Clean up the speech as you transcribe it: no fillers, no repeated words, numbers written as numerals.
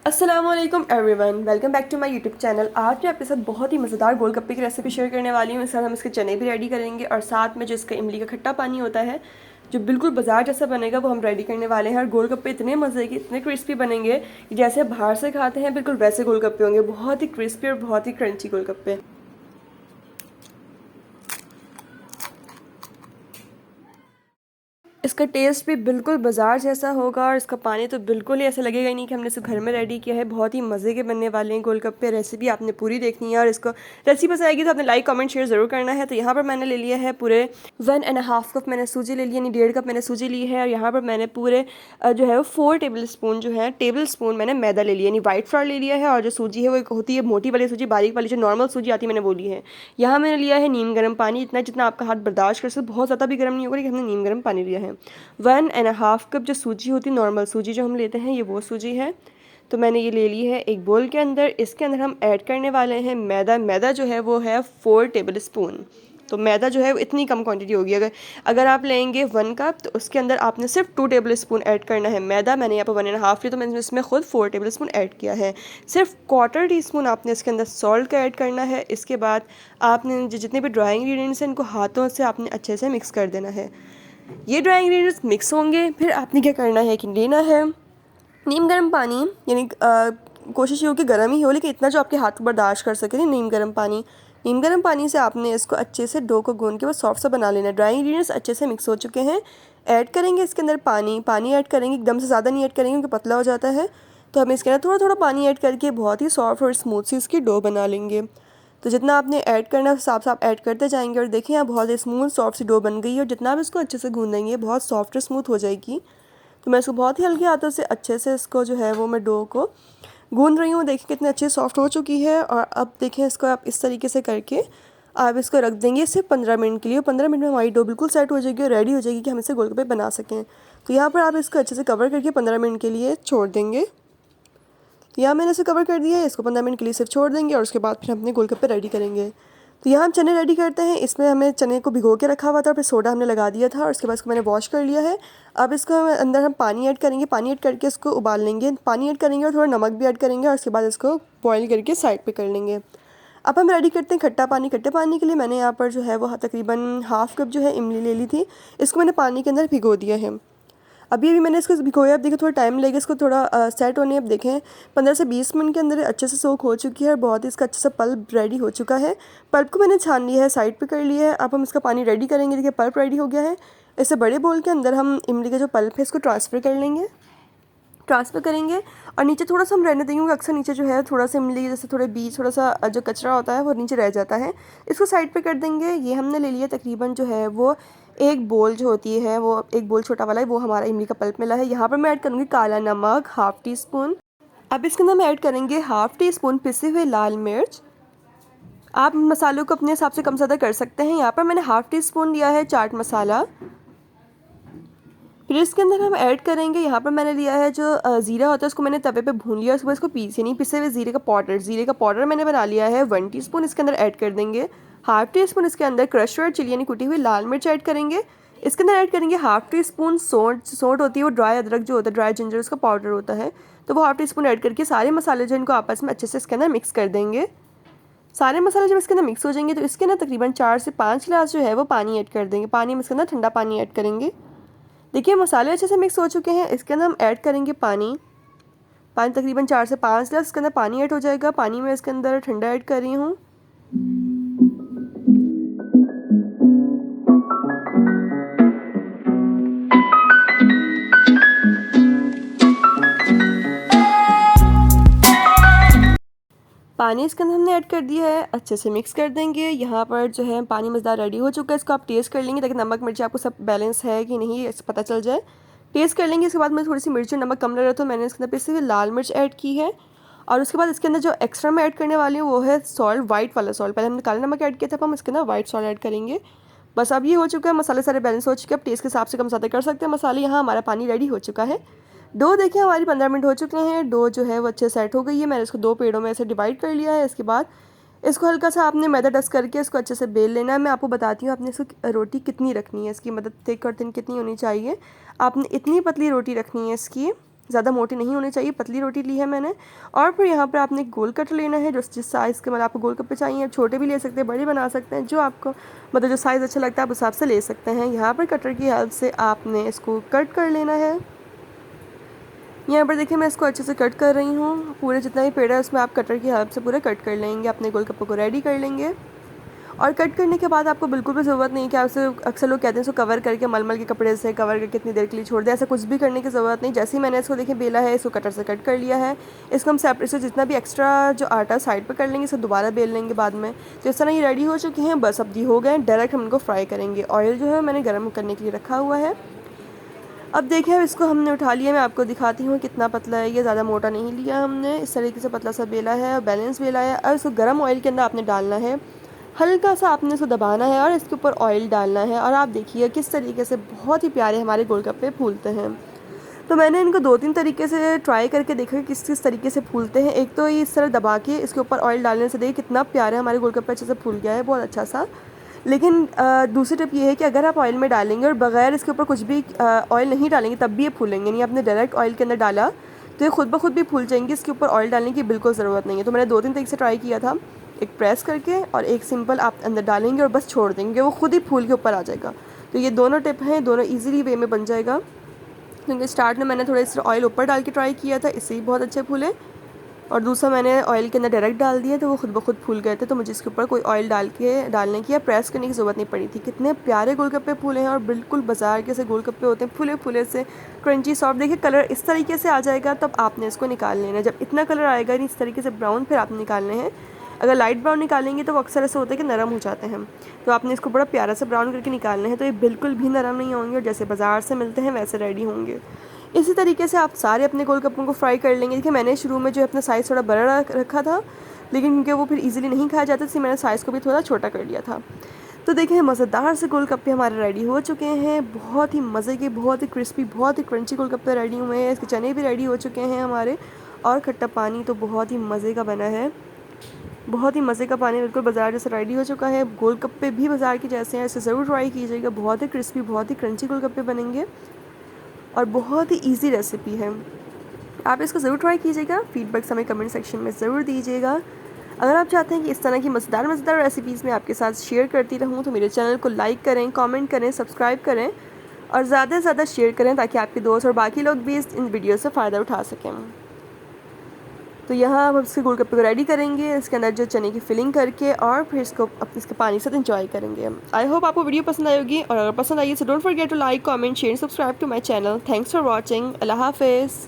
अस्सलामुअलैकुम everyone, welcome back to my YouTube channel. आज मैं आपके साथ बहुत ही मज़ेदार गोलगप्पे की रेसिपी शेयर करने वाली हूँ। इसके साथ हम इसके चने भी रेडी करेंगे और साथ में जो इसका इमली का खट्टा पानी होता है जो बिल्कुल बाजार जैसा बनेगा वो हम रेडी करने वाले हैं। और गोलगप्पे इतने मज़े के, इतने क्रिस्पी बनेंगे कि जैसे बाहर से खाते हैं बिल्कुल वैसे गोलगप्पे होंगे। बहुत ही क्रिस्पी और बहुत ही क्रंची गोलगप्पे। इसका टेस्ट भी बिल्कुल बाज़ार जैसा होगा और इसका पानी तो बिल्कुल ही ऐसा लगेगा ही नहीं कि हमने इसे घर में रेडी किया है। बहुत ही मज़े के बनने वाले हैं गोलगप्पे। रेसिपी आपने पूरी देखनी है और इसको रेसिपी पसंद आएगी तो आपने लाइक कमेंट शेयर ज़रूर करना है। तो यहाँ पर मैंने ले लिया है पूरे 1.5 कप मैंने सूजी ले लिया, यानी 1.5 कप मैंने सूजी ली है। और यहाँ पर मैंने पूरे जो है वो 4 टेबल स्पून मैंने मैदा ले लिया, यानी वाइट फ्लोर ले लिया है। और जो सूजी है वो एक होती है मोटी वाली सूजी, बारीक वाली जो नॉर्मल सूजी आती है मैंने वो ली है। यहाँ मैंने लिया है नीम गर्म पानी, इतना जितना आपका हाथ बर्दाश्त कर सकते, बहुत ज़्यादा भी गर्म नहीं होगा, लेकिन हमने नीम गर्म पानी लिया है। 1.5 कप जो सूजी होती है, नॉर्मल सूजी जो हम लेते हैं, ये वो सूजी है। तो मैंने ये ले ली है एक बोल के अंदर। इसके अंदर हम ऐड करने वाले हैं मैदा। मैदा जो है वो है 4 टेबल स्पून। तो मैदा जो है वो इतनी कम क्वांटिटी होगी। अगर आप लेंगे 1 कप तो उसके अंदर आपने सिर्फ 2 टेबल स्पून ऐड करना है मैदा। मैंने यहाँ पर 1.5 लिया तो मैंने इसमें खुद 4 टेबल स्पून ऐड किया है। सिर्फ 1/4 टीस्पून आपने इसके अंदर सॉल्ट का ऐड करना है। इसके बाद आपने जितने भी ड्राई इंग्रेडिएंट्स हैं इनको हाथों से आपने अच्छे से मिक्स कर देना है। ये ड्राई इंग्रेडिएंट्स मिक्स होंगे, फिर आपने क्या करना है कि लेना है नीम गर्म पानी, यानी कोशिश ये हो कि गर्म ही हो, लेकिन इतना जो आपके हाथ बर्दाश्त कर सके। नीम गर्म पानी, नीम गर्म पानी से आपने इसको अच्छे से डो को गूंद के वो सॉफ्ट सा बना लेना है। ड्राई इंग्रेडिएंट्स अच्छे से मिक्स हो चुके हैं। ऐड करेंगे इसके अंदर पानी ऐड करेंगे, एकदम से ज़्यादा नहीं ऐड करेंगे क्योंकि पतला हो जाता है। तो हमें इसके अंदर थोड़ा थोड़ा पानी ऐड करके बहुत ही सॉफ्ट और स्मूथ सी इसकी डो बना लेंगे। तो जितना आपने ऐड करना है उस हिसाब से आप ऐड करते जाएंगे। और देखिए यहाँ बहुत ही स्मूथ सॉफ्ट सी डो बन गई है और जितना आप इसको अच्छे से गूंदेंगे बहुत सॉफ्ट और स्मूथ हो जाएगी। तो मैं इसको बहुत ही हल्के हाथों से अच्छे से इसको जो है वो मैं डो को गूंद रही हूँ। देखिए कितनी अच्छी सॉफ्ट हो चुकी है। और अब देखें इसको आप इस तरीके से करके आप इसको रख देंगे सिर्फ 15 मिनट के लिए। 15 मिनट में हमारी डो बिल्कुल सेट हो जाएगी और रेडी हो जाएगी कि हम इसे गोलगप्पे बना सकें। तो यहाँ पर आप इसको अच्छे से कवर करके 15 मिनट के लिए छोड़ देंगे। तो यहाँ मैंने इसे कवर कर दिया है, इसको 15 मिनट के लिए सिर्फ छोड़ देंगे और उसके बाद फिर अपने गोलगप्पे रेडी करेंगे। तो यहाँ हम चने रेडी करते हैं। इसमें हमें चने को भिगो के रखा हुआ था, फिर सोडा हमने लगा दिया था और उसके बाद इसको मैंने वॉश कर लिया है। अब इसको अंदर हम पानी ऐड करेंगे, पानी ऐड करके इसको उबाल लेंगे। पानी ऐड करेंगे और थोड़ा नमक भी ऐड करेंगे और उसके बाद इसको बॉईल करके साइड पे कर लेंगे। अब हम रेडी करते हैं खट्टा पानी। खट्टे पानी के लिए मैंने यहाँ पर जो है वो तकरीबन 1/2 कप जो है इमली ले ली थी। इसको मैंने पानी के अंदर भिगो दिया है। अभी मैंने इसको भिगोया। अब देखिए थोड़ा टाइम लगेगा इसको थोड़ा सेट होने। अब देखें 15 से 20 मिनट के अंदर अच्छे से सोख हो चुकी है और बहुत ही इसका अच्छे से पल्प रेडी हो चुका है। पल्प को मैंने छान लिया है, साइड पे कर लिया है। अब हम इसका पानी रेडी करेंगे। देखिए पल्प रेडी हो गया है। इसे बड़े बोल के अंदर हम इमली का जो पल्प है इसको ट्रांसफ़र कर लेंगे, ट्रांसफ़र करेंगे। और नीचे थोड़ा सा हम रहने देंगे क्योंकि अक्सर नीचे जो है थोड़ा सा इमली जैसे थोड़े बीज थोड़ा सा जो कचरा होता है वो नीचे रह जाता है। इसको साइड पे कर देंगे। ये हमने ले लिया तकरीबन जो है वो एक बोल जो होती है वो एक बोल छोटा वाला है, वो हमारा इमली का पल्प मिला है। यहाँ पर मैं ऐड करूँगी काला नमक 1/2 टीस्पून। अब इसके अंदर मैं ऐड करेंगे 1/2 टीस्पून पिसे हुए लाल मिर्च। आप मसालों को अपने हिसाब से कम ज़्यादा कर सकते हैं। यहाँ पर मैंने 1/2 टीस्पून लिया है चाट मसाला। फिर इसके अंदर हम ऐड करेंगे, यहाँ पर मैंने लिया है जो ज़ीरा होता है उसको मैंने तवे पे भून लिया, उसके बाद इसको यानी पिसे हुए ज़ीरे का पाउडर मैंने बना लिया है 1 टीस्पून इसके अंदर ऐड कर देंगे। 1/2 टीस्पून इसके अंदर क्रश रेड चिली यानी कुटी हुई लाल मिर्च ऐड करेंगे। इसके अंदर ऐड करेंगे 1/2 टीस्पून सौंठ होती है वो ड्राई अदरक जो होता है, ड्राई जिंजर उसका पाउडर होता है, तो वो 1/2 टीस्पून ऐड करके सारे मसाले जो इनको आपस में अच्छे से इसके अंदर मिक्स कर देंगे। सारे मसाले जब इसके अंदर मिक्स हो जाएंगे तो इसके अंदर तकरीबन 4 से 5 गिलास जो है वो पानी ऐड कर देंगे। पानी में इसके अंदर ठंडा पानी ऐड करेंगे। देखिए मसाले अच्छे से मिक्स हो चुके हैं। इसके अंदर हम ऐड करेंगे पानी तकरीबन 4 से 5 गिलास इसके अंदर पानी ऐड हो जाएगा। पानी में इसके अंदर ठंडा ऐड कर रही हूँ। पानी इसके अंदर हमने ऐड कर दिया है, अच्छे से मिक्स कर देंगे। यहाँ पर जो है पानी मज़ेदार रेडी हो चुका है। इसको आप टेस्ट कर लेंगे ताकि नमक मिर्ची आपको सब बैलेंस है कि नहीं ऐसे पता चल जाए। टेस्ट कर लेंगे। इसके बाद मैं थोड़ी सी मिर्ची नमक कम लग रहा था, मैंने इसके अंदर पिसी हुई लाल मिर्च ऐड की है। और उसके बाद इसके अंदर जो एक्स्ट्रा मैं ऐड करने वाली हूँ वो है सॉल्ट, वाइट वाला सॉल्ट। पहले हमने काला नमक ऐड किया था, अब हम इसके अंदर वाइट सॉल्ट ऐड करेंगे। बस अब ये हो चुका है, मसाले सारे बैलेंस हो चुके हैं। अब टेस्ट के हिसाब से कम ज़्यादा कर सकते हैं मसाले। यहाँ हमारा पानी रेडी हो चुका है। डो देखिए हमारी 15 मिनट हो चुके हैं। डो जो है वो अच्छे सेट हो गई है। मैंने इसको 2 पेड़ों में ऐसे डिवाइड कर लिया है। इसके बाद इसको हल्का सा आपने मैदा डस्ट करके इसको अच्छे से बेल लेना है। मैं आपको बताती हूँ आपने इसको रोटी कितनी रखनी है, इसकी मदद थिक और थिन कितनी होनी चाहिए। आपने इतनी पतली रोटी रखनी है इसकी ज़्यादा मोटी नहीं होनी चाहिए, पतली रोटी ली है मैंने। और फिर यहाँ पर आपने गोल कटर लेना है, जो जिस साइज़ के मतलब आपको गोलगप्पे चाहिए, छोटे भी ले सकते हैं, बड़े बना सकते हैं, जो आपको मतलब जो साइज़ अच्छा लगता है आप उस हिसाब से ले सकते हैं। यहाँ पर कटर की हेल्प से आपने इसको कट कर लेना है। यहाँ पर देखिए मैं इसको अच्छे से कट कर रही हूँ, पूरे जितना भी पेड़ा है उसमें आप कटर की हेल्प से पूरा कट कर लेंगे, अपने गोलगप्पे को रेडी कर लेंगे। और कट करने के बाद आपको बिल्कुल भी ज़रूरत नहीं कि आप उसे, अक्सर लोग कहते हैं इसको कवर करके मलमल के कपड़े से कवर करके कितनी देर के लिए छोड़ दें, ऐसा कुछ भी करने की ज़रूरत नहीं। जैसे ही मैंने इसको देखिए बेला है, इसको कटर से कट कर लिया है, इसको हम सेपरेट से जितना भी एक्स्ट्रा जो आटा साइड पर कर लेंगे, इसको दोबारा बेल लेंगे बाद में। तो इस तरह ये रेडी हो चुके हैं, बस अब ये हो गए, डायरेक्ट हम इनको फ्राई करेंगे। ऑयल जो है मैंने गर्म करने के लिए रखा हुआ है। अब देखिए अब इसको हमने उठा लिया, मैं आपको दिखाती हूँ कितना पतला है ये, ज़्यादा मोटा नहीं लिया हमने, इस तरीके से पतला सा बेला है और बैलेंस बेला है। और इसको गर्म ऑयल के अंदर आपने डालना है, हल्का सा आपने इसको दबाना है और इसके ऊपर ऑयल डालना है। और आप देखिए किस तरीके से बहुत ही प्यारे हमारे गोलगप्पे फूलते हैं। तो मैंने इनको 2-3 तरीके से ट्राई करके देखा किस किस तरीके से फूलते हैं। एक तो ये इस तरह दबा के इसके ऊपर ऑयल डालने से देखिए कितना प्यारा है हमारे गोलगप्पे अच्छे से फूल गया है, बहुत अच्छा सा। लेकिन दूसरी टिप ये है कि अगर आप ऑयल में डालेंगे और बगैर इसके ऊपर कुछ भी ऑयल नहीं डालेंगे तब भी ये फूलेंगे नहीं। आपने डायरेक्ट ऑयल के अंदर डाला तो ये खुद ब खुद भी फूल जाएंगे, इसके ऊपर ऑयल डालने की बिल्कुल ज़रूरत नहीं है। तो मैंने 2-3 तरीके से ट्राई किया था, एक प्रेस करके और एक सिंपल आप अंदर डालेंगे और बस छोड़ देंगे, वो खुद ही फूल के ऊपर आ जाएगा। तो ये दोनों टिप हैं, दोनों ईजिली वे में बन जाएगा। क्योंकि स्टार्ट में मैंने थोड़ा सा ऑयल ऊपर डाल के ट्राई किया था, इससे ही बहुत अच्छे फूले। और दूसरा मैंने ऑयल के अंदर डायरेक्ट डाल दिया तो वो खुद ब खुद फूल गए थे, तो मुझे इसके ऊपर कोई ऑयल डालने की या प्रेस करने की ज़रूरत नहीं पड़ी थी। कितने प्यारे गोलगप्पे फूले हैं और बिल्कुल बाजार के से गोलगप्पे होते हैं, फूले फूले से क्रंची सॉफ्ट। देखिए कलर इस तरीके से आ जाएगा तब आपने इसको निकाल लेना है। जब इतना कलर आएगा इस तरीके से ब्राउन, फिर आपने निकालने हैं। अगर लाइट ब्राउन निकालेंगे तो वो अक्सर ऐसे होता है कि नरम हो जाते हैं, तो आपने इसको बड़ा प्यारा सा ब्राउन करके निकालना है। तो ये बिल्कुल भी नरम नहीं होंगे और जैसे बाज़ार से मिलते हैं वैसे रेडी होंगे। इसी तरीके से आप सारे अपने गोलगप्पों को फ्राई कर लेंगे। देखिए मैंने शुरू में जो अपना साइज़ थोड़ा बड़ा रखा था, लेकिन क्योंकि वो फिर इजीली नहीं खाया जाता इसलिए मैंने साइज़ को भी थोड़ा छोटा कर लिया था। तो देखिए मज़ेदार से गोलगप्पे हमारे रेडी हो चुके हैं, बहुत ही मज़े के, बहुत ही क्रिस्पी, बहुत ही क्रंची गोलगप्पे रेडी हुए हैं। इसके चने भी रेडी हो चुके हैं हमारे, और खट्टा पानी तो बहुत ही मज़े का बना है, बहुत ही मज़े का पानी बिल्कुल बाज़ार जैसा रेडी हो चुका है। गोलगप्पे भी बाज़ार के जैसे हैं, इसे ज़रूर ट्राई कीजिएगा, बहुत ही क्रिस्पी, बहुत ही क्रंची गोलगप्पे बनेंगे और बहुत ही इजी रेसिपी है। आप इसको ज़रूर ट्राई कीजिएगा, फीडबैक्स हमें कमेंट सेक्शन में ज़रूर दीजिएगा। अगर आप चाहते हैं कि इस तरह की मज़ेदार रेसिपीज़ मैं आपके साथ शेयर करती रहूँ तो मेरे चैनल को लाइक करें, कमेंट करें, सब्सक्राइब करें और ज़्यादा से ज़्यादा शेयर करें ताकि आपके दोस्त और बाकी लोग भी इन वीडियो से फ़ायदा उठा सकें। तो यहाँ हम इसके गोलगप्पे को रेडी करेंगे, इसके अंदर जो चने की फिलिंग करके, और फिर इसको इसके पानी से एंजॉय करेंगे। आई होप आपको वीडियो पसंद आएगी, और अगर पसंद आई तो don't forget to like, comment, share, subscribe to my channel. Thanks for watching. अल्लाह हाफिज़।